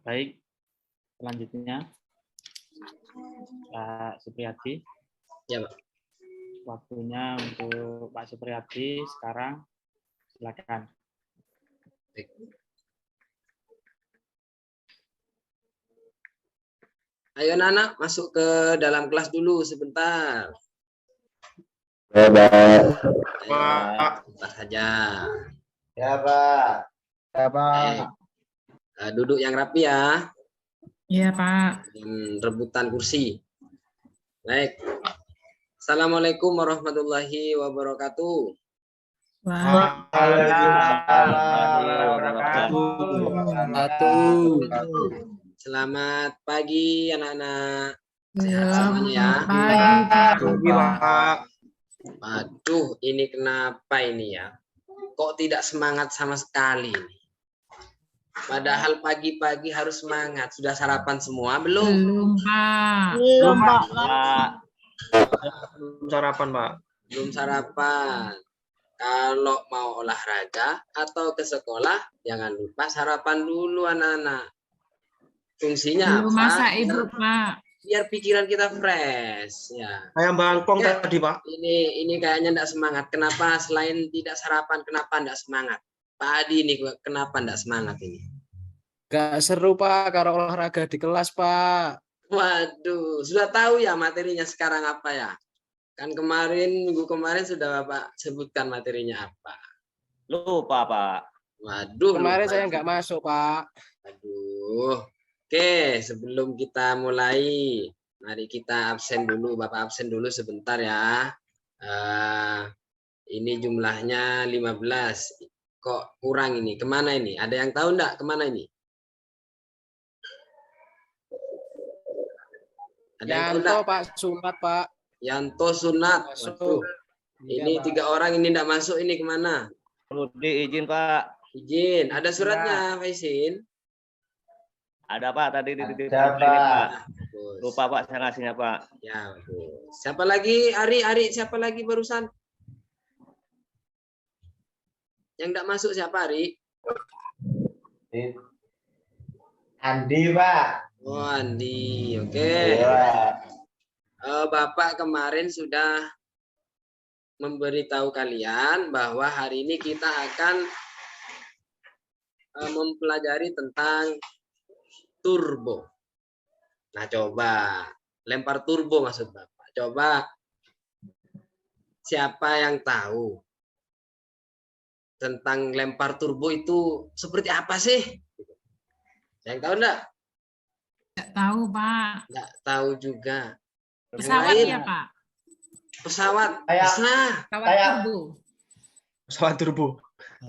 Baik, selanjutnya Pak Supriyadi. Ya, Pak. Waktunya untuk Pak Supriyadi sekarang. Silakan. Ayo anak masuk ke dalam kelas dulu sebentar. Ya, Pak. Sebentar saja. Ya, Pak. Ya, Baik. Duduk yang rapi ya. Iya, Pak. Rebutan kursi. Baik. Assalamualaikum warahmatullahi wabarakatuh. Selamat pagi anak-anak. Sehat semuanya ya. Pagi, Pak. Waduh, ini kenapa ini ya? Kok tidak semangat sama sekali? Padahal pagi-pagi harus semangat. Sudah sarapan semua belum? Belum, Pak. Belum, Pak. Belum sarapan, Pak. Belum sarapan. Kalau mau olahraga atau ke sekolah, jangan lupa sarapan dulu anak-anak. Fungsinya Belum apa? masak Ibu, Pak. Biar pikiran kita fresh ya. Ayam bangkong Ya. tadi, Pak. Ini kayaknya enggak semangat. Kenapa selain tidak sarapan, kenapa enggak semangat? Pak Adi ini kenapa enggak semangat ini? Gak seru, Pak, kalau olahraga di kelas, Pak. Waduh, sudah tahu ya materinya sekarang apa ya? Kan minggu kemarin sudah Bapak sebutkan materinya apa. Lupa, Pak. Waduh. Kemarin lupa. saya nggak masuk, Pak. Aduh. Oke, sebelum kita mulai, mari kita absen dulu. Bapak absen dulu sebentar ya. Ini jumlahnya 15. Kok kurang ini? Kemana ini? Ada yang tahu enggak kemana ini? Ada yang tahu Yanto, enggak? Pak, sunat, Pak. Yanto sunat. Masuk. Waduh. Iya, Ini Pak. 3 orang ini enggak masuk, ini kemana? Perlu diizin, Pak. Izin. Ada suratnya, Faisin? Ada, Pak. Tadi di Ada, Pak. Bagus. Lupa, Pak. Saya ngasihnya, Pak. Ya, bagus. Siapa lagi? Ari, siapa lagi barusan? Yang enggak masuk siapa, Ari? Andi, Pak. Oh, Andi. Oke. Iya. Bapak kemarin sudah memberitahu kalian bahwa hari ini kita akan mempelajari tentang turbo. Nah, coba lempar turbo maksud Bapak. Coba siapa yang tahu tentang lempar turbo itu seperti apa sih? Yang tahu enggak? Nggak tahu, Pak. Enggak tahu juga. Pesawat lain? ya, Pak? Pesawat Kayak- bisa. Pesawat Kayak- turbo. Pesawat turbo.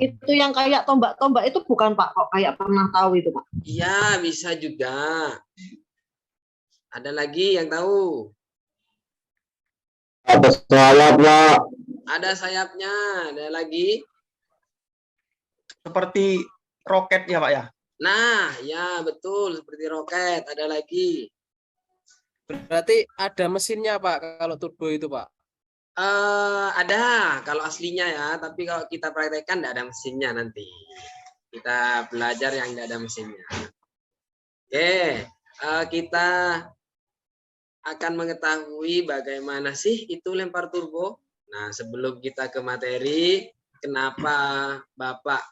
Itu yang kayak tombak-tombak itu bukan Pak, kok kayak pernah tahu itu Pak. Iya, bisa juga. Ada lagi yang tahu? Pesawat, Pak. Ada sayapnya. Ada lagi? Seperti roket ya, Pak ya? Nah, ya betul seperti roket. Ada lagi? Berarti ada mesinnya, Pak, kalau turbo itu, Pak. Ada kalau aslinya ya, tapi kalau kita praktekkan tidak ada mesinnya nanti. Kita belajar yang tidak ada mesinnya. Oke, kita akan mengetahui bagaimana sih itu lempar turbo. Nah, sebelum kita ke materi, kenapa Bapak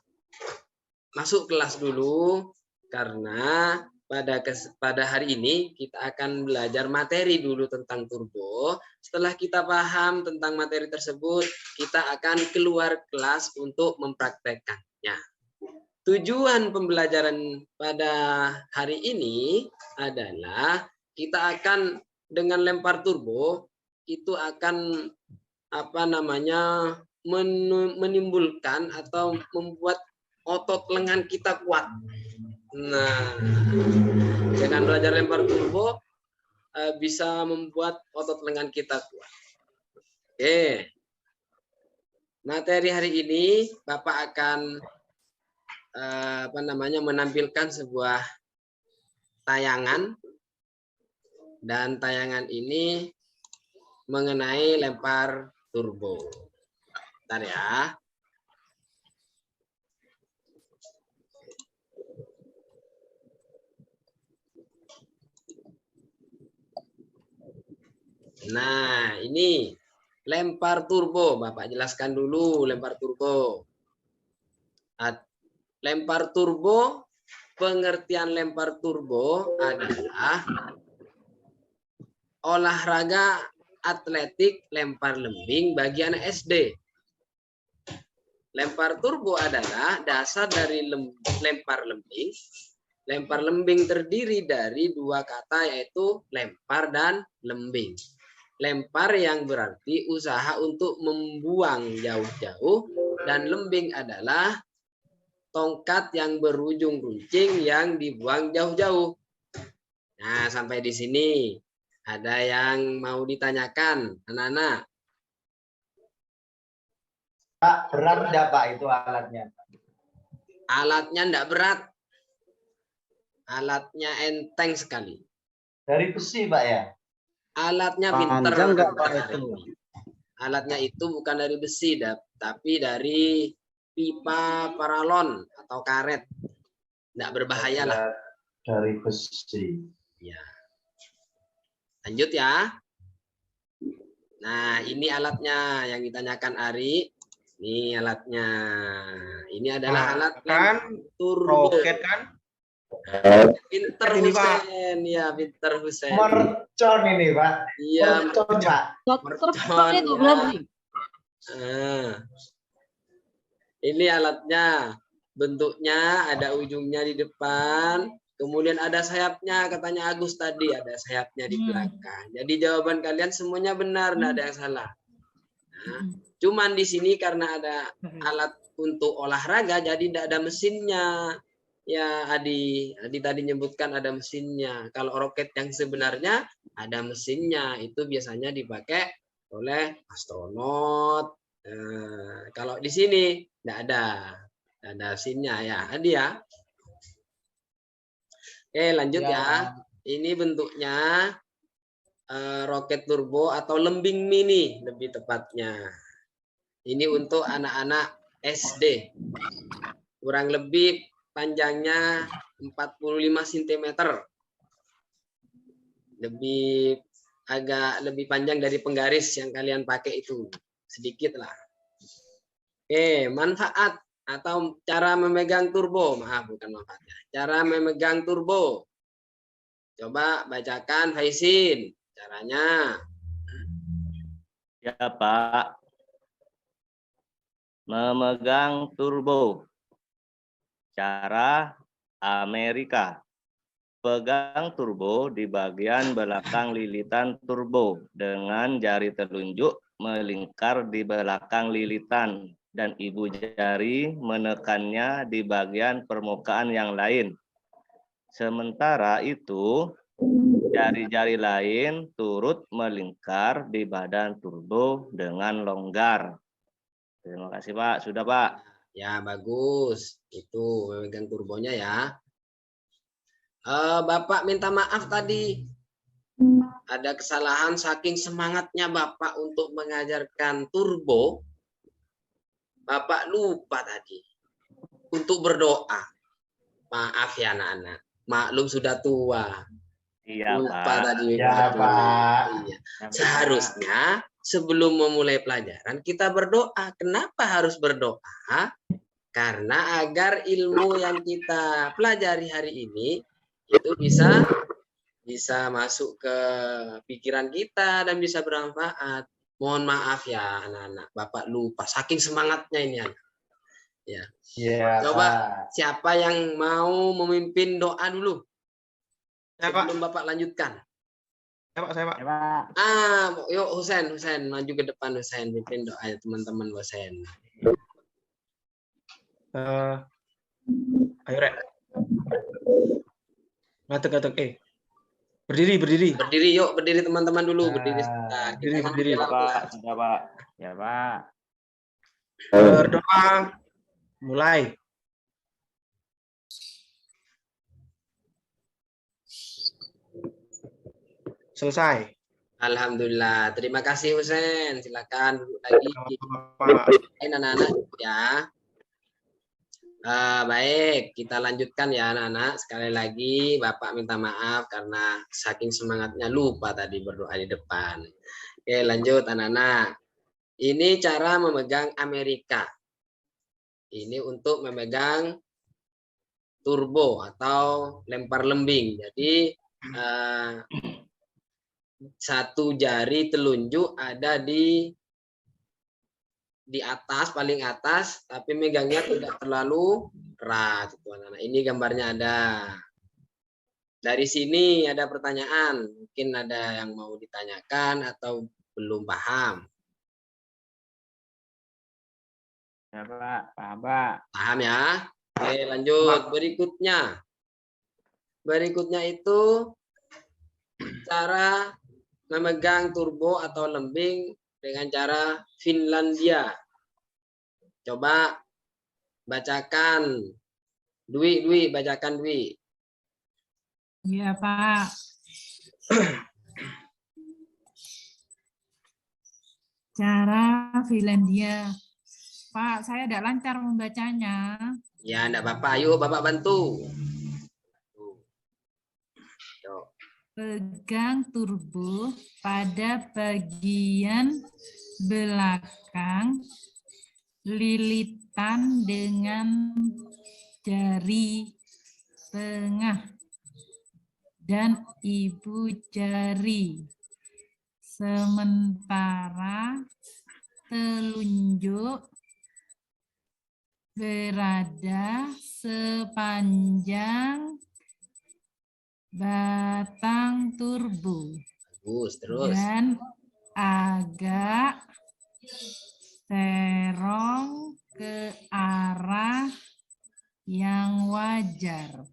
masuk kelas dulu? Karena pada hari ini kita akan belajar materi dulu tentang turbo. Setelah kita paham tentang materi tersebut, kita akan keluar kelas untuk mempraktekkannya. Tujuan pembelajaran pada hari ini adalah kita akan dengan lempar turbo itu akan menimbulkan atau membuat otot lengan kita kuat. Nah, dengan belajar lempar turbo bisa membuat otot lengan kita kuat. Oke. Materi hari ini Bapak akan menampilkan sebuah tayangan, dan tayangan ini mengenai lempar turbo. Bentar ya. Nah, ini lempar turbo. Bapak jelaskan dulu lempar turbo. Lempar turbo, pengertian lempar turbo adalah olahraga atletik lempar lembing bagi anak SD. Lempar turbo adalah dasar dari lempar lembing. Lempar lembing terdiri dari dua kata yaitu lempar dan lembing. Lempar yang berarti usaha untuk membuang jauh-jauh dan lembing adalah tongkat yang berujung runcing yang dibuang jauh-jauh. Nah, sampai di sini ada yang mau ditanyakan, anak-anak? Pak, berat enggak Pak itu alatnya? Alatnya enggak berat. Alatnya enteng sekali. Dari besi Pak ya? Alatnya pinter. Panjang nggak Pak itu? Alatnya itu bukan dari besi, tapi dari pipa paralon atau karet. Enggak berbahaya lah. Dari besi. Ya. Lanjut ya. Nah, ini alatnya yang ditanyakan Ari. Ini alatnya. Ini adalah alat Kan turbo. roket kan? Pinter Ini, Pak. Husen, ya pinter Husen. Mercon ini Pak. Iya, Mercon Pak. Dokter Mercon, itu ya. berarti. Ini alatnya. Bentuknya ada ujungnya di depan. Kemudian ada sayapnya, katanya Agus tadi. Ada sayapnya di belakang. Jadi jawaban kalian semuanya benar, tidak ada yang salah. Nah, cuman di sini karena ada alat untuk olahraga, jadi tidak ada mesinnya. Ya, Adi tadi nyebutkan ada mesinnya. Kalau roket yang sebenarnya ada mesinnya, itu biasanya dipakai oleh astronot. Kalau di sini tidak ada mesinnya ya, Adi ya. Oke, lanjut ya. Ini bentuknya roket turbo atau lembing mini lebih tepatnya. Ini untuk anak-anak SD. Kurang lebih panjangnya 45 cm. Agak lebih panjang dari penggaris yang kalian pakai itu. Sedikit lah. Oke, manfaat atau cara memegang turbo. Maaf, bukan manfaatnya. Cara memegang turbo. Coba bacakan Faisin. Caranya. Ya Pak. Memegang turbo. Cara Amerika. Pegang turbo di bagian belakang lilitan turbo dengan jari telunjuk melingkar di belakang lilitan dan ibu jari menekannya di bagian permukaan yang lain. Sementara itu, jari-jari lain turut melingkar di badan turbo dengan longgar. Terima kasih Pak. Sudah Pak. Ya, bagus. Itu memegang turbonya ya. Bapak minta maaf tadi. Ada kesalahan saking semangatnya Bapak untuk mengajarkan turbo. Bapak lupa tadi untuk berdoa. Maaf ya anak-anak. Maklum sudah tua. Iya Lupa Pak. tadi. Ya Pak. Iya. Seharusnya sebelum memulai pelajaran kita berdoa. Kenapa harus berdoa? Karena agar ilmu yang kita pelajari hari ini itu bisa masuk ke pikiran kita dan bisa bermanfaat. Mohon maaf ya anak-anak, Bapak lupa saking semangatnya ini anak. Ya. Ya, Coba Pak. siapa yang mau memimpin doa dulu Ya, Pak. sebelum Bapak lanjutkan? Saya, Pak. Yuk Husen maju ke depan Husen, pimpin doa ya teman-teman Husen. Ayo, Rek. Ngatek. Berdiri. Berdiri yuk, berdiri teman-teman dulu, berdiri sebentar. Berdiri. Pak. Sudah Pak. Ya Pak. Berdoa. Mulai. Selesai. Alhamdulillah. Terima kasih Husen. Silakan duduk lagi. Pak. Anak-anak ya. Baik, kita lanjutkan ya anak-anak. Sekali lagi Bapak minta maaf karena saking semangatnya lupa tadi berdoa di depan. Oke, lanjut anak-anak. Ini cara memegang Amerika. Ini untuk memegang turbo atau lempar lembing. Jadi satu jari telunjuk ada di atas, paling atas, tapi megangnya tidak terlalu erat. Anak-anak. Ini gambarnya ada. Dari sini ada pertanyaan, mungkin ada yang mau ditanyakan atau belum paham. Ya Pak, paham Pak. Paham ya? Oke, lanjut. Berikutnya. Berikutnya itu cara memegang turbo atau lembing dengan cara Finlandia. Coba bacakan. Dwi, bacakan Dwi. Iya, Pak. Cara Finlandia. Pak, saya tidak lancar membacanya. Ya, enggak apa-apa. Ayo Bapak bantu. Pegang turbo pada bagian belakang, lilitan dengan jari tengah dan ibu jari. Sementara telunjuk berada sepanjang batang turbo. Bagus, terus. Dan agak serong ke arah yang wajar.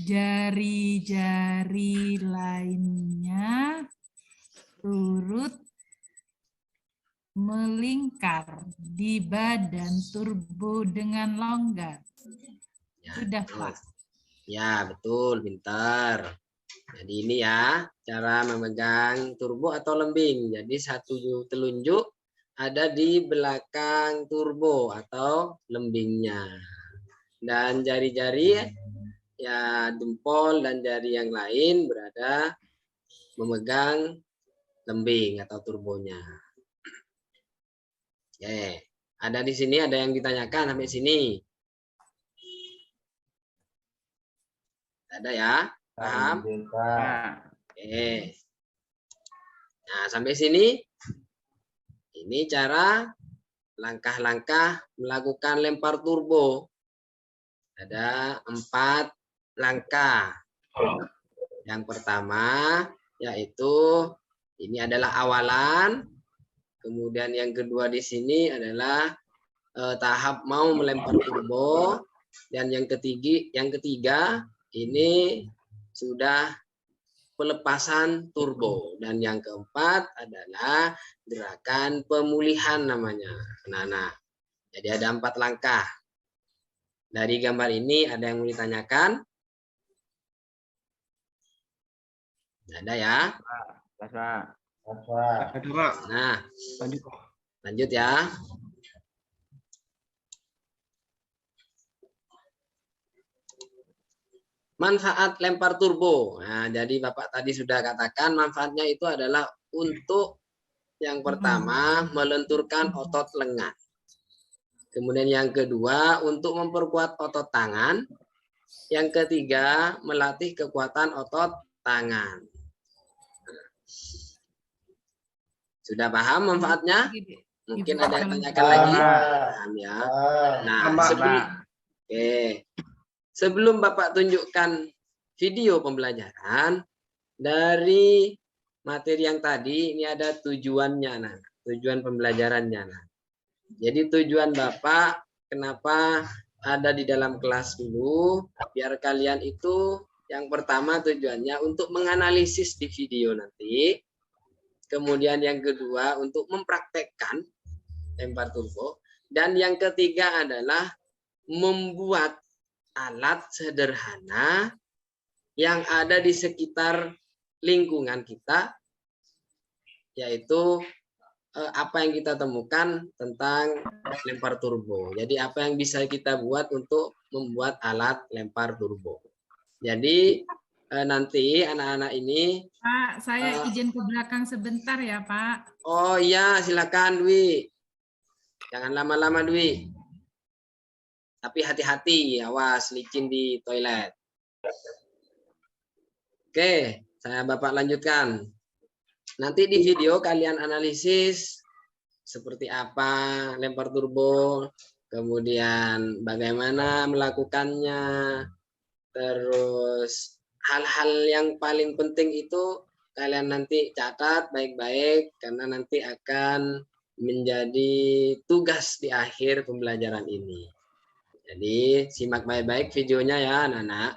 Jari-jari lainnya turut melingkar di badan turbo dengan longgar. Ya, Sudah, terus. Pak. Ya, betul, pintar. Jadi ini ya, cara memegang turbo atau lembing. Jadi satu telunjuk ada di belakang turbo atau lembingnya. Dan jari-jari ya jempol dan jari yang lain berada memegang lembing atau turbonya. Oke, ada di sini ada yang ditanyakan sampai sini. Ada ya? Paham? Oke. Nah, sampai sini ini cara langkah-langkah melakukan lempar turbo. Ada 4 langkah. Yang pertama yaitu ini adalah awalan. Kemudian yang kedua di sini adalah tahap mau melempar turbo. Dan yang ketiga ini sudah pelepasan turbo. Dan yang keempat adalah gerakan pemulihan namanya. Nah, jadi ada 4 langkah. Dari gambar ini ada yang mau ditanyakan? Ada ya? Nah, lanjut ya. Manfaat lempar turbo. Nah, jadi Bapak tadi sudah katakan manfaatnya itu adalah untuk yang pertama melenturkan otot lengan. Kemudian yang kedua untuk memperkuat otot tangan. Yang ketiga melatih kekuatan otot tangan. Sudah paham manfaatnya? Mungkin ada yang tanyakan lagi. Paham ya. Nah, sebelum Bapak tunjukkan video pembelajaran dari materi yang tadi, ini ada tujuannya, nah, tujuan pembelajarannya. Nah. Jadi tujuan Bapak kenapa ada di dalam kelas dulu, biar kalian itu yang pertama tujuannya untuk menganalisis di video nanti. Kemudian yang kedua untuk mempraktekkan lempar turbo. Dan yang ketiga adalah membuat alat sederhana yang ada di sekitar lingkungan kita, yaitu apa yang kita temukan tentang lempar turbo. Jadi apa yang bisa kita buat untuk membuat alat lempar turbo. Jadi nanti anak-anak ini. Pak, saya izin ke belakang sebentar ya, Pak. Oh iya, silakan Dwi. Jangan lama-lama Dwi. Tapi hati-hati, awas licin di toilet. Oke, saya Bapak lanjutkan. Nanti di video kalian analisis seperti apa lempar turbo, kemudian bagaimana melakukannya, terus hal-hal yang paling penting itu kalian nanti catat baik-baik karena nanti akan menjadi tugas di akhir pembelajaran ini. Jadi simak baik-baik videonya ya anak-anak.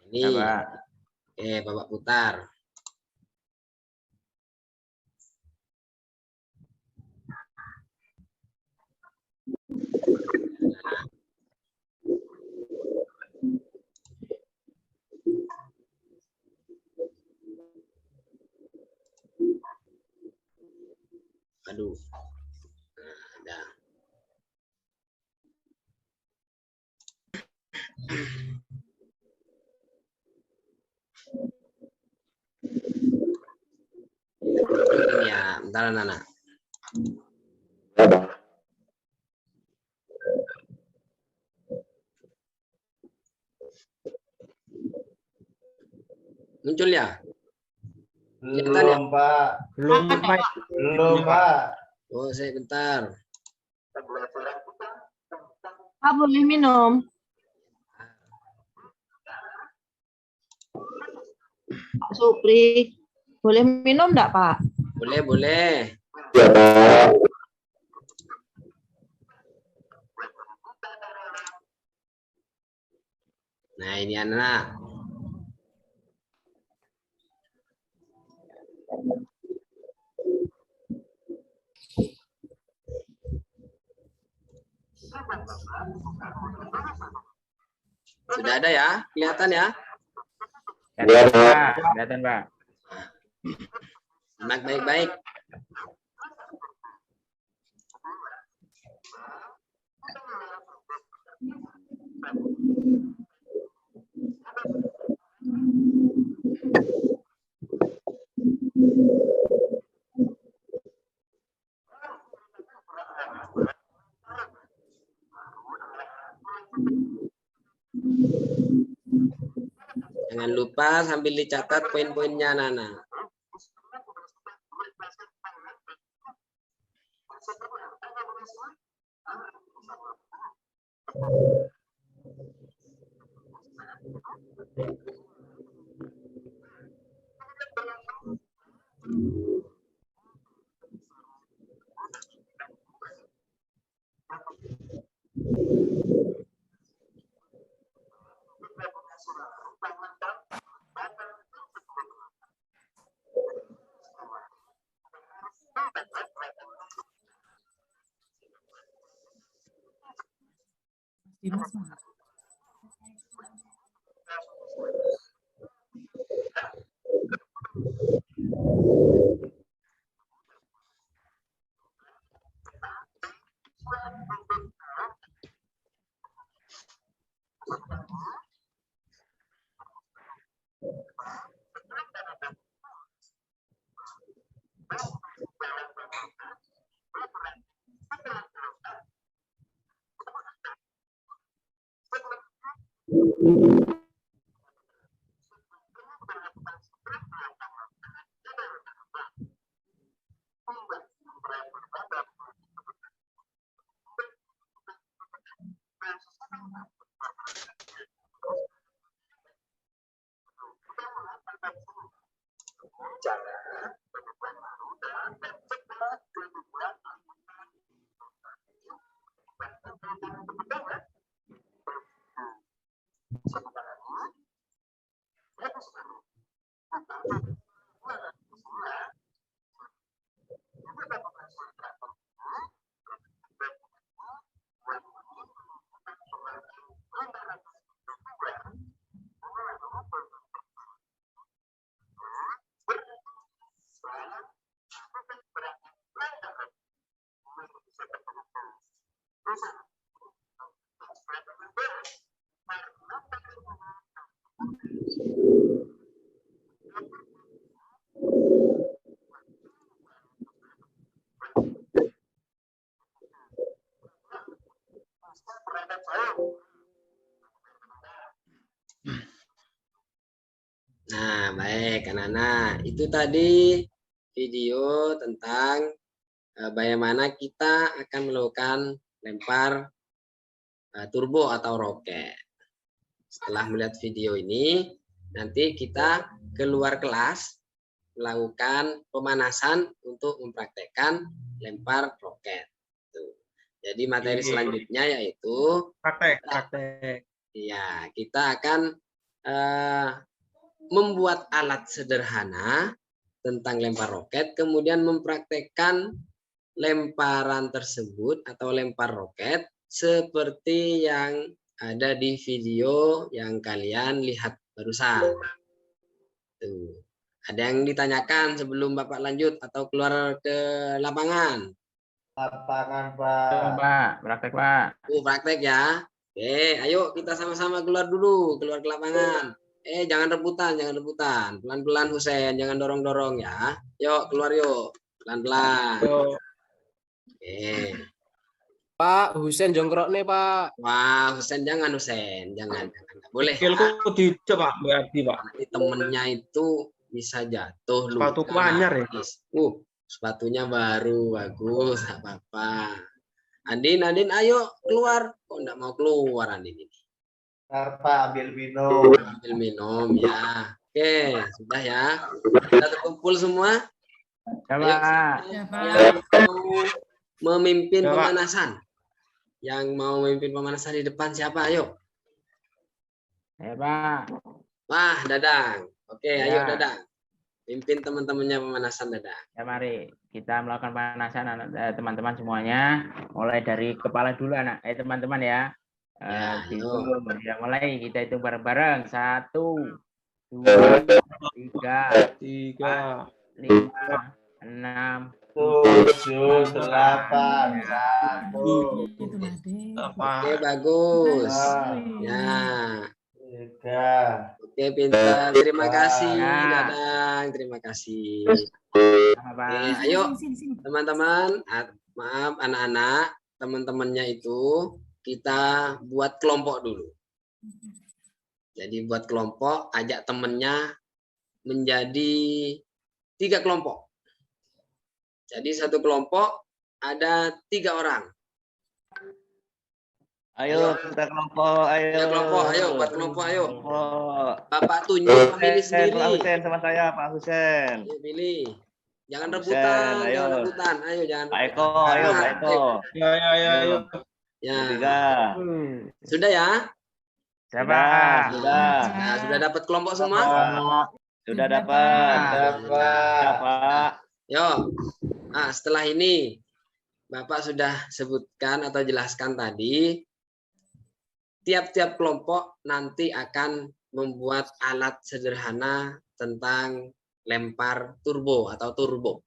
Ini Bapak putar. Aduh. Nah, ya, bentar anak-anak. Muncul ya? Belum, Pak. Belum, Pak. Belum, Pak. Oh, saya bentar. Pak boleh minum? Pak Supri, boleh minum enggak, Pak? Boleh, boleh. Nah, ini anak. Sudah ada ya? Kelihatan ya? Kelihatan, Pak. Simak baik-baik. Jangan lupa sambil dicatat poin-poinnya, Nana. Dimas, Nah, baik, anak-anak. Itu tadi video tentang bagaimana kita akan melakukan lempar turbo atau roket. Setelah melihat video ini, nanti kita keluar kelas melakukan pemanasan untuk mempraktekkan lempar roket. Tuh. Jadi materi selanjutnya yaitu Praktek. ya, kita akan membuat alat sederhana tentang lempar roket, kemudian mempraktekkan lemparan tersebut atau lempar roket seperti yang ada di video yang kalian lihat barusan. Tuh. Ada yang ditanyakan sebelum Bapak lanjut atau keluar ke lapangan? Lapangan, Pak. Pak, praktek Pak. Praktek ya. Oke, ayo kita sama-sama keluar dulu, keluar ke lapangan. Jangan rebutan, Pelan-pelan Husen, jangan dorong-dorong ya. Yuk, keluar yuk. Pelan-pelan. Oke. Pak, Husen jongkrok nih Pak. Wah, Husen. Jangan. Nggak boleh. Skillku dicoba berarti Pak. Nanti temennya itu bisa jatuh. Sepatuku luka, anyar ya? nangis. Sepatunya baru, bagus, nggak apa-apa. Andin, ayo keluar. Kok nggak mau keluar Andin ini? Ntar, Pak, ambil minum. Ambil minum ya. Oke, sudah ya. Sudah terkumpul semua. Ya, Ayo, Pak. Ya, Pak. yang mau memimpin Ya, Pak. pemanasan. Yang mau memimpin pemanasan di depan siapa? Ayo. Ya, Pak. Wah, Dadang. Oke, ayo Ya. Dadang. Pimpin teman-temannya pemanasan Dadang. Ya, mari kita melakukan pemanasan teman-teman semuanya. Mulai dari kepala dulu anak. Teman-teman ya. Ya, Dihitung. Ya, mulai kita hitung bareng-bareng. 1, 2, 3, 3, 5, 6, 7, 8, Itu Made. Oke, bagus. Ya. 3. Oke, pintar. Terima kasih, Ya. Dadang. Terima kasih. sama Pak. Oke, ayo. Sini. Teman-teman, maaf anak-anak, teman-temannya itu kita buat kelompok dulu. Jadi buat kelompok, ajak temennya menjadi 3 kelompok. Jadi satu kelompok ada 3 orang. Ayo kita kelompok, ayo. Ya, kelompok, ayo buat kelompok, ayo. Kelompok. Bapak tunjuk pilih Pak sendiri. Husen sama saya, Pak Husen. Ayo pilih. Jangan Pak rebutan, Husen, ayo. jangan rebutan. Ayo jangan. Pak Eko, ayo Pak Eko. Ya. Ya, 3. sudah ya? Siapa? Sudah. Nah, sudah dapat kelompok semua? Sudah dapat. Dapat. Pak. Yuk. Nah, setelah ini Bapak sudah sebutkan atau jelaskan tadi, tiap-tiap kelompok nanti akan membuat alat sederhana tentang lempar turbo atau turbo.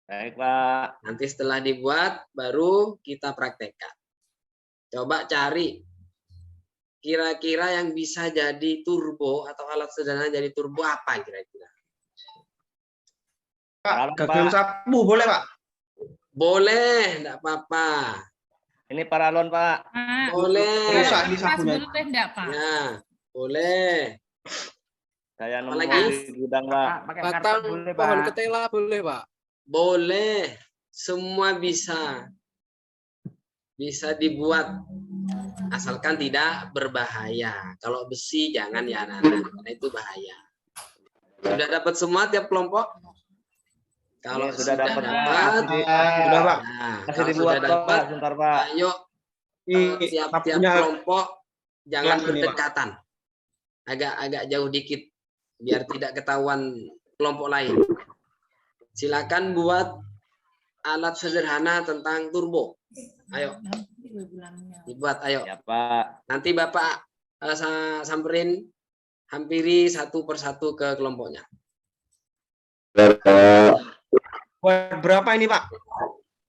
Baik, Pak. Nanti setelah dibuat, baru kita praktekkan. Coba cari kira-kira yang bisa jadi turbo atau alat sederhana jadi turbo apa kira-kira? Pak, gagang sapu boleh Pak? Boleh, enggak apa-apa. Ini paralon, Pak. Pak. Boleh. Rusak ini Pas sapunya. boleh enggak, Pak? Ya, boleh. Saya nemu Apalagi? di gudang, Pak. Pakai Batang karton boleh, pohon Pak. ketela boleh Pak. Boleh. Semua bisa. Bisa dibuat. Asalkan tidak berbahaya. Kalau besi jangan ya anak-anak, karena itu bahaya. Sudah dapat semua tiap kelompok? Kalau Ini sudah dapat, dapat, Sudah Pak. nah, Masih kalau dibuat, sudah dapat, Pak. Sebentar, Pak. ayo Ini tiap-tiap sapunya kelompok jangan kelas ini, Pak. berdekatan. Agak jauh dikit biar tidak ketahuan kelompok lain. Silakan buat alat sederhana tentang turbo. Ayo dibuat, ayo. Ya, Pak. Nanti Bapak samperin, hampiri satu persatu ke kelompoknya. Buat berapa ini Pak?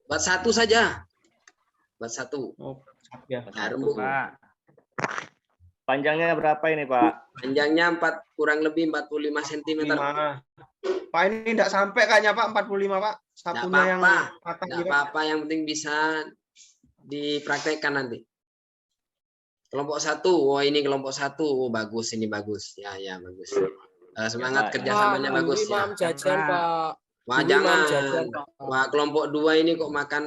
Buat satu saja. Buat satu. Oh, ya. Nah, rembuk. Pak. Panjangnya berapa ini, Pak? Panjangnya kurang lebih 45 cm. 5. Pak ini tidak sampai kayaknya Pak 45 Pak. Sapunya yang apa-apa. patah Nggak gitu. apa-apa, yang penting bisa dipraktekkan nanti. Kelompok 1. Oh, ini kelompok 1. Oh, bagus, ini bagus. Ya, ya, bagus. Semangat Pak. kerjasamanya Pak, bagus dulu ya. Imam jajan, Pak. Wah, Dulu Imam jajan, jangan. Pak. Wah, kelompok 2 ini kok makan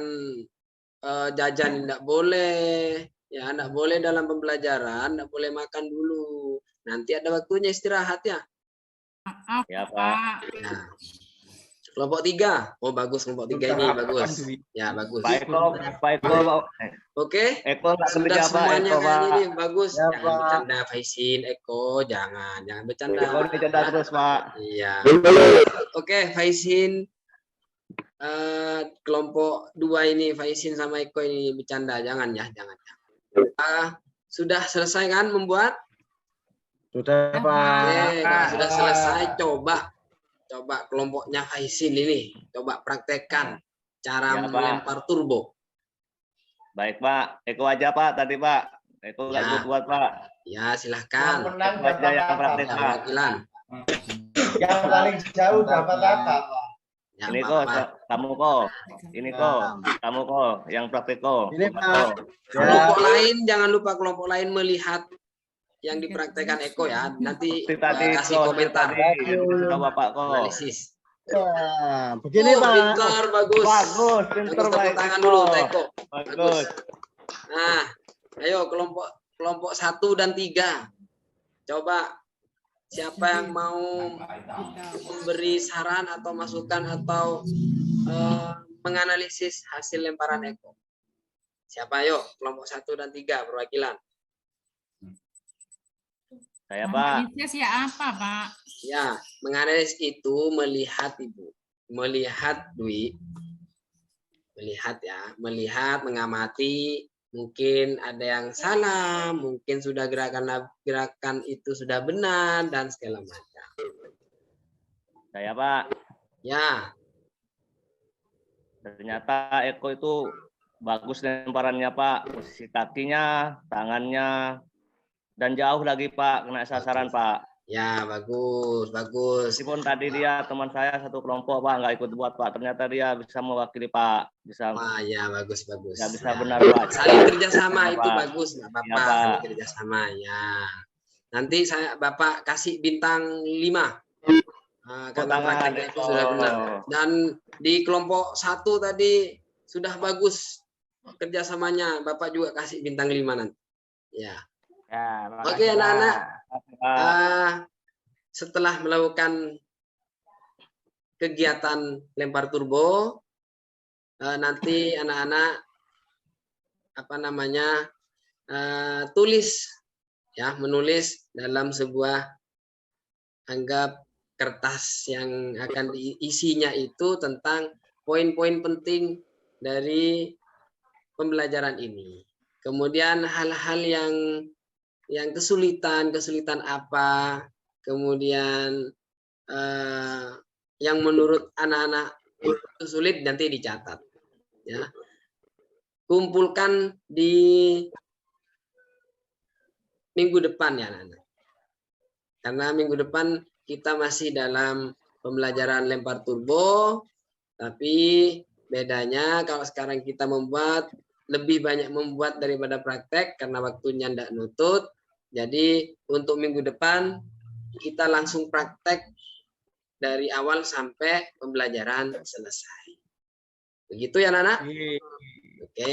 jajan, enggak boleh. Ya, enggak boleh dalam pembelajaran, enggak boleh makan dulu. Nanti ada waktunya istirahat ya. Maaf, Ya, Pak. Pak. Ya. Kelompok 3. Oh, bagus, kelompok 3 ini bagus. Ya, bagus. Pak Eko, Oke. Eko nggak Sudah kerja, Pak. semuanya Eko, kan Pak. ini bagus. Ya, Jangan Pak. bercanda, Faisin, Eko, jangan bercanda. Eko ini cerdas terus, Pak. Iya. Oke, Faisin. Kelompok 2 ini Faisin sama Eko ini bercanda, jangan ya, jangan. Sudah selesai kan membuat? Sudah, Pak. Oke, kalau sudah selesai coba kelompoknya Faisin ini, coba praktekkan cara Ya, Pak. melempar turbo. Baik, Pak. Eko aja, Pak, tadi, Pak. Eko nggak Ya. ikut buat, Pak. Ya, silahkan. Yang menang Eko aja dapat yang apa, praktek, Pak? Pak. Perwakilan. Yang paling jauh dapat apa, Pak? Ya, Ini Pak. kok, kamu kok. Ini kok, kamu kok. Yang praktek kok. Ini, Pak. Kelompok lain, jangan lupa kelompok lain melihat yang dipraktekkan Eko ya. Nanti Seperti tadi, kasih kok. komentar. Tadi, yang Bapak kok. Analisis. Ya, begini, Pak. Pintar, bagus. Bagus, pintar, Bagus, tepuk baik. tangan Eko. dulu, Eko. Bagus. Nah, ayo kelompok 1 dan 3. Coba siapa yang mau memberi saran atau masukan atau menganalisis hasil lemparan Eko. Siapa ayo? Kelompok 1 dan 3 perwakilan. Saya, Pak. Analisis ya apa, Pak? Ya, menganalisis itu melihat Ibu. Melihat Dwi. Melihat ya, melihat, mengamati, mungkin ada yang salah, mungkin sudah gerakan itu sudah benar dan segala macam. Saya, Pak. Ya, Ternyata Eko itu bagus lemparannya, Pak. Posisi kakinya, tangannya, dan jauh lagi, Pak. Kena sasaran, Pak. ya bagus, bagus. Meskipun tadi dia teman saya satu kelompok, Pak, nggak ikut buat, Pak. Ternyata dia bisa mewakili, Pak. Bisa, Wah, ya bagus, bagus. ya, bisa Ya. benar, Pak. Saling kerjasama Ya, itu Pak. bagus, nggak apa-apa. Ya, Pak. Saling kerjasama ya. Nanti Bapak kasih bintang 5. Karena Tangan, prakteknya itu Eko. sudah benar. Dan di kelompok 1 tadi sudah bagus kerjasamanya. Bapak juga kasih bintang 5 nanti. Ya. Ya, makasih, Oke, Pak. anak-anak. Pak. Setelah melakukan kegiatan lempar turbo, nanti anak-anak tulis ya, menulis dalam sebuah anggap kertas yang akan diisinya itu tentang poin-poin penting dari pembelajaran ini. Kemudian hal-hal yang kesulitan apa, kemudian yang menurut anak-anak itu sulit nanti dicatat. Ya. Kumpulkan di minggu depan ya anak-anak. Karena minggu depan kita masih dalam pembelajaran lempar turbo, tapi bedanya kalau sekarang kita lebih banyak membuat daripada praktek karena waktunya tidak nutut. Jadi untuk minggu depan kita langsung praktek dari awal sampai pembelajaran selesai. Begitu ya, Nana? Oke.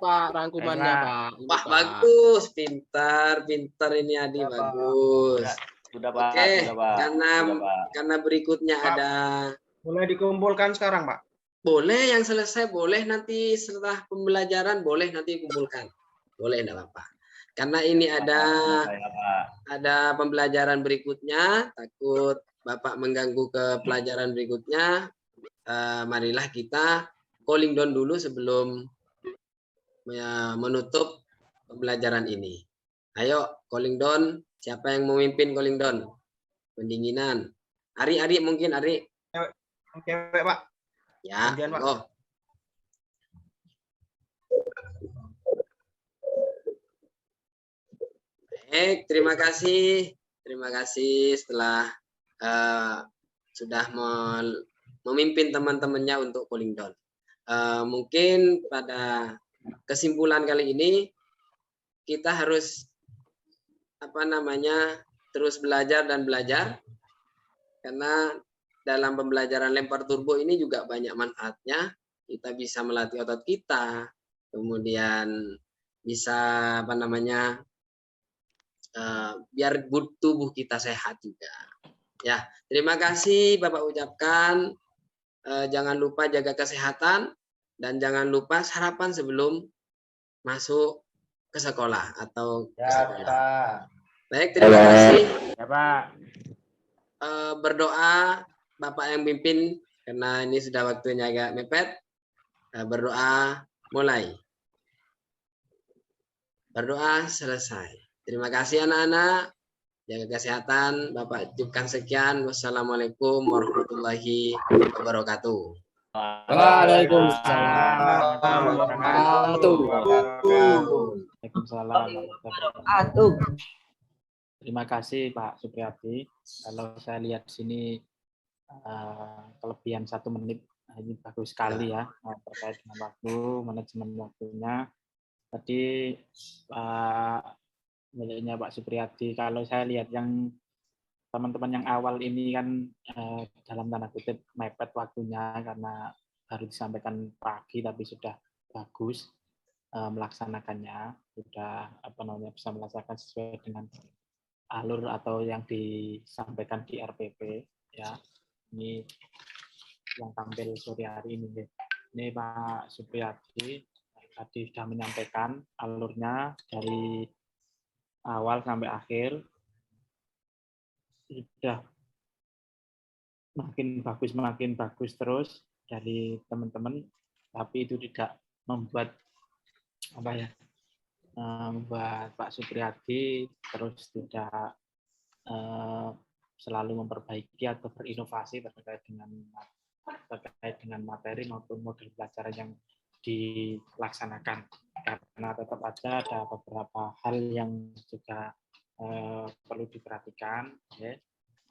Pak, rangkumannya, Pak. Ini, Wah, Pak. bagus, pintar ini Adi, bagus. Sudah, Pak. Oke, Sudah, Pak. Sudah, Pak. karena berikutnya Pak. ada Boleh dikumpulkan sekarang, Pak? boleh yang selesai, boleh nanti setelah pembelajaran, boleh nanti kumpulkan. Boleh, enggak apa-apa. Karena ini Saya, Pak. ada pembelajaran berikutnya, takut Bapak mengganggu ke pelajaran berikutnya. Marilah kita calling down dulu sebelum menutup pembelajaran ini. Ayo calling down, siapa yang memimpin calling down? Pendinginan. Ari mungkin Ari. Cewek, Pak. Ya, Gantian, Pak. oh. Baik, terima kasih. Terima kasih setelah sudah memimpin teman-temannya untuk cooling down. Mungkin pada kesimpulan kali ini kita harus terus belajar dan belajar, karena dalam pembelajaran lempar turbo ini juga banyak manfaatnya. Kita bisa melatih otot kita, kemudian bisa biar tubuh kita sehat juga. Ya, terima kasih Bapak ucapkan. Jangan lupa jaga kesehatan dan jangan lupa sarapan sebelum masuk ke sekolah atau ke Ya, sekolah. Pak. Baik, terima kasih. Ya Pak. Berdoa Bapak yang pimpin karena ini sudah waktunya agak mepet. Berdoa mulai. Berdoa selesai. Terima kasih anak-anak. Jaga kesehatan. Bapak ucapkan sekian. Wassalamualaikum warahmatullahi wabarakatuh. Waalaikumsalam. Waalaikumsalam. Aduh. Terima kasih Pak Supriyadi. Kalau saya lihat di sini kelebihan 1 menit ini bagus sekali ya terkait dengan waktu, manajemen waktunya. Tadi miliknya Pak Supriyadi. Kalau saya lihat yang teman-teman yang awal ini kan dalam tanda kutip mepet waktunya karena baru disampaikan pagi tapi sudah bagus melaksanakannya, sudah bisa melaksanakan sesuai dengan alur atau yang disampaikan di RPP ya. Ini yang tampil sore hari ini. Ini Pak Supriyadi tadi sudah menyampaikan alurnya dari awal sampai akhir. Sudah makin bagus terus dari teman-teman, tapi itu tidak membuat membuat Pak Supriyadi terus tidak selalu memperbaiki atau berinovasi terkait dengan materi maupun model pelajaran yang dilaksanakan, karena tetap ada beberapa hal yang juga perlu diperhatikan ya.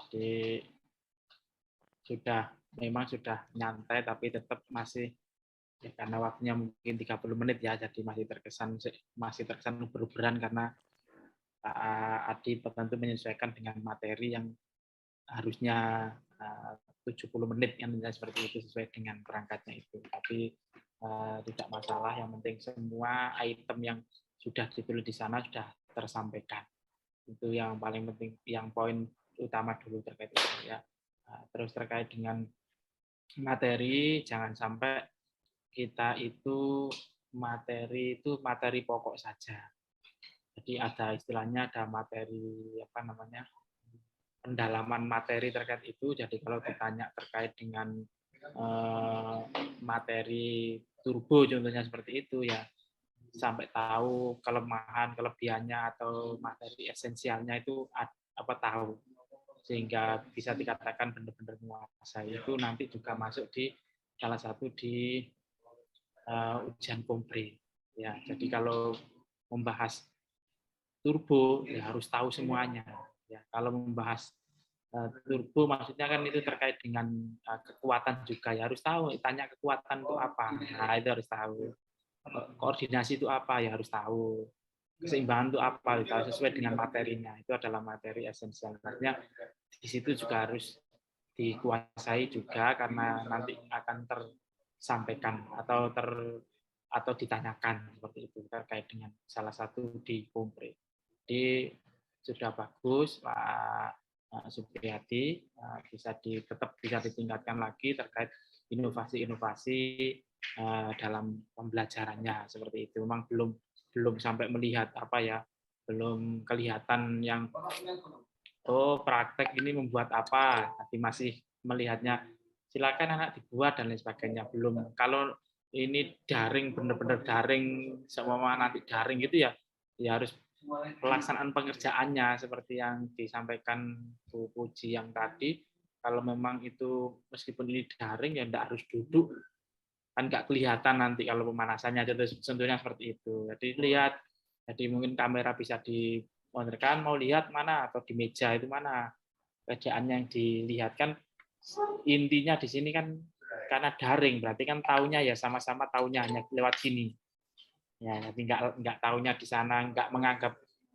Jadi memang sudah nyantai tapi tetap masih ya, karena waktunya mungkin 30 menit ya, jadi masih terkesan beruberan karena Adi tentu menyesuaikan dengan materi yang harusnya 70 menit yang seperti itu sesuai dengan perangkatnya itu. Tapi tidak masalah, yang penting semua item yang sudah ditulis di sana sudah tersampaikan. Itu yang paling penting, yang poin utama dulu terkait itu ya. Terus terkait dengan materi, jangan sampai kita itu materi pokok saja. Jadi ada istilahnya, ada materi pendalaman materi terkait itu. Jadi kalau ditanya terkait dengan materi turbo contohnya seperti itu ya, sampai tahu kelebihannya atau materi esensialnya itu tahu, sehingga bisa dikatakan benar-benar menguasai. Itu nanti juga masuk di salah satu di ujian kompre ya. Jadi kalau membahas turbo ya harus tahu semuanya ya. Kalau membahas turbo maksudnya kan itu terkait dengan kekuatan juga ya, harus tahu. Tanya kekuatan itu apa, nah itu harus tahu. Koordinasi itu apa ya harus tahu. Keseimbangan itu apa, itu sesuai dengan materinya. Itu adalah materi esensial. Artinya di situ juga harus dikuasai juga, karena nanti akan tersampaikan atau ditanyakan seperti itu terkait dengan salah satu di kompre. Jadi sudah bagus Pak Supriyadi, tetap bisa ditingkatkan lagi terkait inovasi-inovasi dalam pembelajarannya seperti itu. Memang belum sampai melihat belum kelihatan yang praktek ini membuat apa, nanti masih melihatnya silakan anak dibuat dan lain sebagainya, belum. Kalau ini daring, benar-benar daring, semua nanti daring gitu ya harus pelaksanaan pengerjaannya seperti yang disampaikan Bu Puji yang tadi. Kalau memang itu meskipun ini daring ya enggak harus duduk, kan nggak kelihatan nanti kalau pemanasannya, contohnya seperti itu. Jadi lihat, jadi mungkin kamera bisa dimonitorkan, mau lihat mana, atau di meja itu mana kerjaannya yang dilihatkan. Intinya di sini kan karena daring, berarti kan taunya ya sama-sama taunya hanya lewat sini. Ya, jadi nggak taunya di sana, nggak menganggap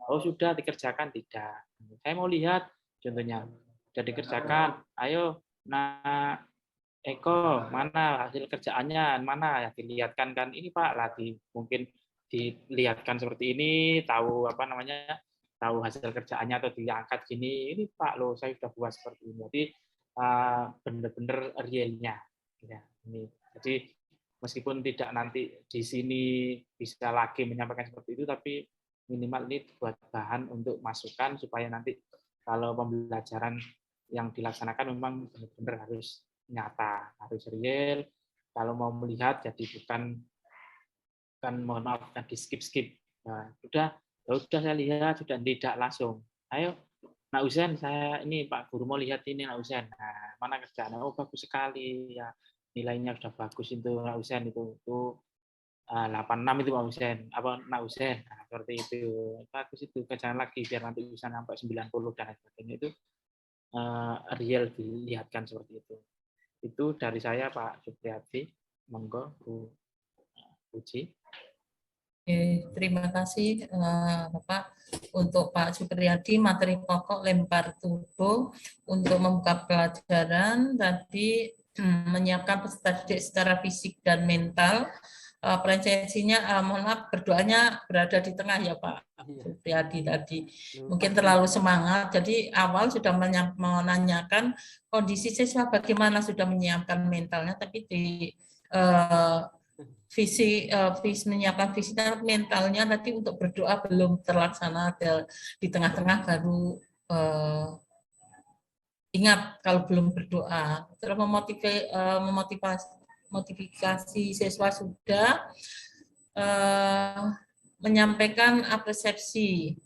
oh sudah dikerjakan, tidak. Saya mau lihat contohnya sudah dikerjakan, ayo nah Eko mana hasil kerjaannya, mana ya dilihatkan kan ini Pak lagi mungkin dilihatkan seperti ini, tahu apa namanya, tahu hasil kerjaannya atau diangkat gini, ini Pak loh saya sudah buat seperti ini. Jadi benar-benar realnya ya ini. Jadi meskipun tidak nanti di sini bisa lagi menyampaikan seperti itu, tapi minimal ini buat bahan untuk masukan supaya nanti kalau pembelajaran yang dilaksanakan memang benar-benar harus nyata, harus real. Kalau mau melihat jadi bukan mohon maaf bukan di skip. Nah, sudah saya lihat, sudah tidak langsung. Ayo Nak Usen, saya ini Pak Guru mau lihat ini Nak Usen. Nah, mana kerjaan? Oh bagus sekali ya, nilainya sudah bagus itu Nak Usen itu 86 itu Pak Usen, apa Nak Usen. Nah, seperti itu. Bagus itu kerjaan lagi biar nanti bisa sampai 90 dan sebagainya itu real dilihatkan seperti itu. Itu dari saya Pak Supriyadi. Monggo Bu Puji. Terima kasih Bapak untuk Pak Supriyadi, materi pokok lempar turbo untuk membuka pelajaran tadi menyiapkan peserta didik secara fisik dan mental. Presensinya mohon maaf berdoanya berada di tengah ya Pak Supriyadi tadi mungkin terlalu semangat, jadi awal sudah menanyakan kondisi siswa bagaimana sudah menyiapkan mentalnya, tapi di visi menyiapkan visi dan mentalnya tadi untuk berdoa belum terlaksana, di tengah-tengah baru ingat kalau belum berdoa. Terus motivasi siswa sudah menyampaikan persepsi.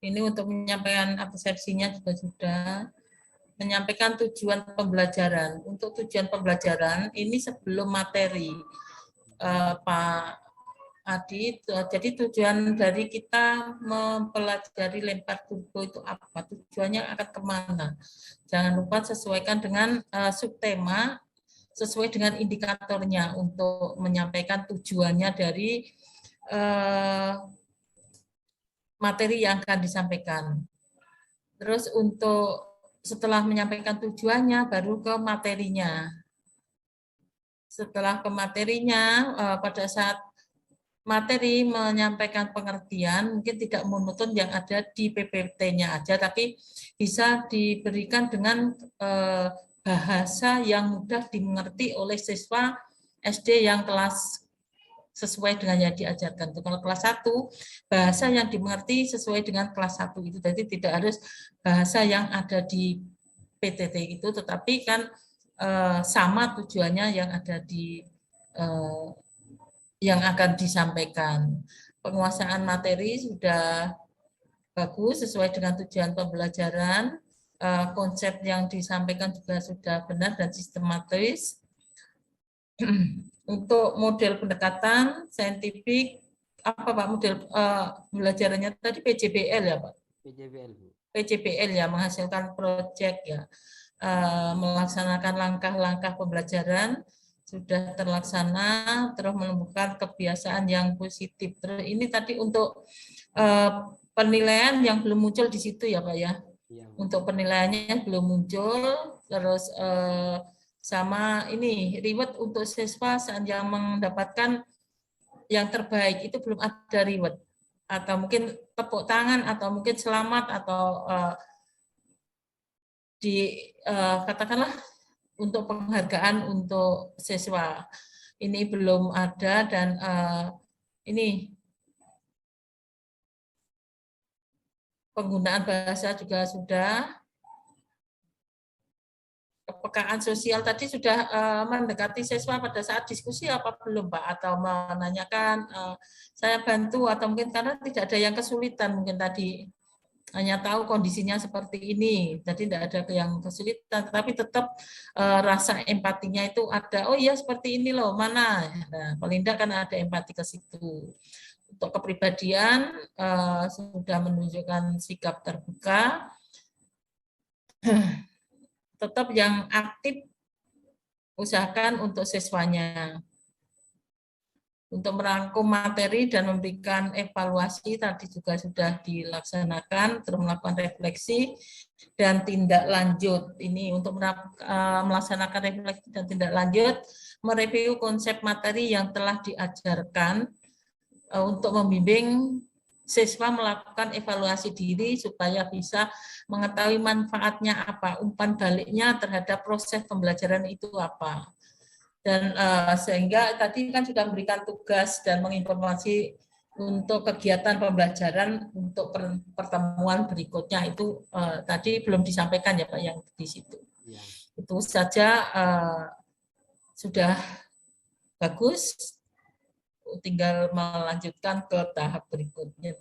Ini untuk menyampaikan persepsinya juga sudah. Menyampaikan tujuan pembelajaran. Untuk tujuan pembelajaran ini sebelum materi Pak Adi, jadi tujuan dari kita mempelajari lempar turbo itu apa? Tujuannya akan kemana? Jangan lupa sesuaikan dengan subtema, sesuai dengan indikatornya untuk menyampaikan tujuannya dari materi yang akan disampaikan. Terus untuk setelah menyampaikan tujuannya, baru ke materinya. Setelah ke materinya, pada saat materi menyampaikan pengertian, mungkin tidak monoton yang ada di PPT-nya aja, tapi bisa diberikan dengan bahasa yang mudah dimengerti oleh siswa SD yang kelas sesuai dengan yang diajarkan. Kalau kelas 1, bahasa yang dimengerti sesuai dengan kelas 1 itu. Jadi tidak harus bahasa yang ada di PTT itu, tetapi kan sama tujuannya yang ada di yang akan disampaikan. Penguasaan materi sudah bagus sesuai dengan tujuan pembelajaran. Konsep yang disampaikan juga sudah benar dan sistematis. Untuk model pendekatan saintifik, apa Pak model belajarannya tadi PJBL ya Pak? PJBL ya, menghasilkan proyek ya, melaksanakan langkah-langkah pembelajaran sudah terlaksana, terus menumbuhkan kebiasaan yang positif. Terus ini tadi untuk penilaian yang belum muncul di situ ya Pak ya. Untuk penilaiannya belum muncul, terus sama ini reward untuk siswa yang mendapatkan yang terbaik itu belum ada reward, atau mungkin tepuk tangan, atau mungkin selamat, atau katakanlah untuk penghargaan untuk siswa ini belum ada. Dan ini penggunaan bahasa juga sudah. Kepekaan sosial tadi sudah mendekati siswa pada saat diskusi apa belum Pak? Atau menanyakan saya bantu, atau mungkin karena tidak ada yang kesulitan, mungkin tadi hanya tahu kondisinya seperti ini, jadi tidak ada yang kesulitan, tetapi tetap rasa empatinya itu ada. Oh iya seperti ini loh, mana? Nah, paling tidak kan ada empati ke situ. Untuk kepribadian sudah menunjukkan sikap terbuka. Tetap yang aktif usahakan untuk siswanya. Untuk merangkum materi dan memberikan evaluasi tadi juga sudah dilaksanakan, terus melakukan refleksi dan tindak lanjut. Ini untuk melaksanakan refleksi dan tindak lanjut, mereview konsep materi yang telah diajarkan untuk membimbing siswa melakukan evaluasi diri supaya bisa mengetahui manfaatnya apa, umpan baliknya terhadap proses pembelajaran itu apa. Dan sehingga tadi kan sudah memberikan tugas dan menginformasi untuk kegiatan pembelajaran untuk pertemuan berikutnya itu tadi belum disampaikan ya Pak yang di situ. Ya. Itu saja sudah bagus, tinggal melanjutkan ke tahap berikutnya.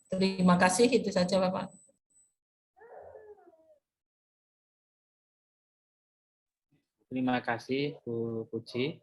Terima kasih, itu saja Bapak. Terima kasih Bu Puji.